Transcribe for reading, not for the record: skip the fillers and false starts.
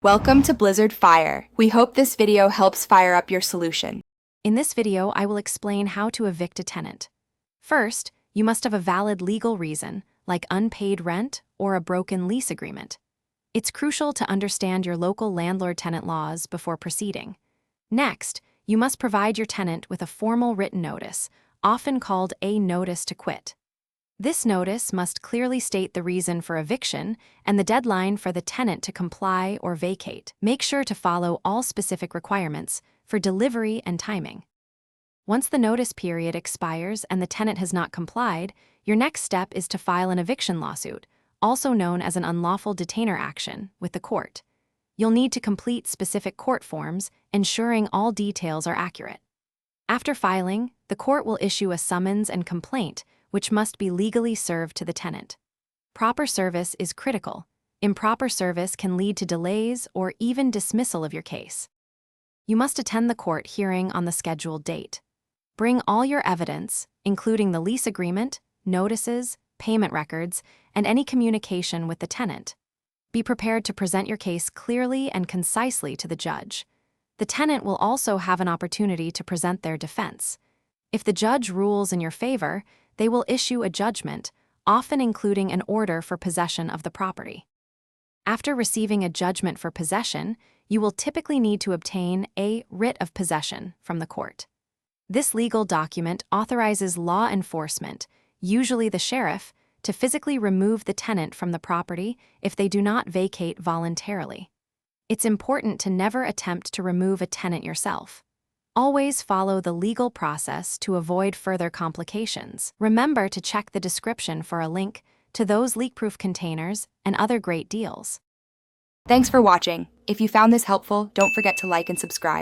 Welcome to Blizzard Fire. We hope this video helps fire up your solution. In this video, I will explain how to evict a tenant. First, you must have a valid legal reason, like unpaid rent or a broken lease agreement. It's crucial to understand your local landlord-tenant laws before proceeding. Next, you must provide your tenant with a formal written notice, often called a notice to quit. This notice must clearly state the reason for eviction and the deadline for the tenant to comply or vacate. Make sure to follow all specific requirements for delivery and timing. Once the notice period expires and the tenant has not complied, your next step is to file an eviction lawsuit, also known as an unlawful detainer action, with the court. You'll need to complete specific court forms, ensuring all details are accurate. After filing, the court will issue a summons and complaint, which must be legally served to the tenant. Proper service is critical. Improper service can lead to delays or even dismissal of your case. You must attend the court hearing on the scheduled date. Bring all your evidence, including the lease agreement, notices, payment records, and any communication with the tenant. Be prepared to present your case clearly and concisely to the judge. The tenant will also have an opportunity to present their defense. If the judge rules in your favor, they will issue a judgment, often including an order for possession of the property. After receiving a judgment for possession, you will typically need to obtain a writ of possession from the court. This legal document authorizes law enforcement, usually the sheriff, to physically remove the tenant from the property if they do not vacate voluntarily. It's important to never attempt to remove a tenant yourself. Always follow the legal process to avoid further complications. Remember to check the description for a link to those leak-proof containers and other great deals. Thanks for watching. If you found this helpful, don't forget to like and subscribe.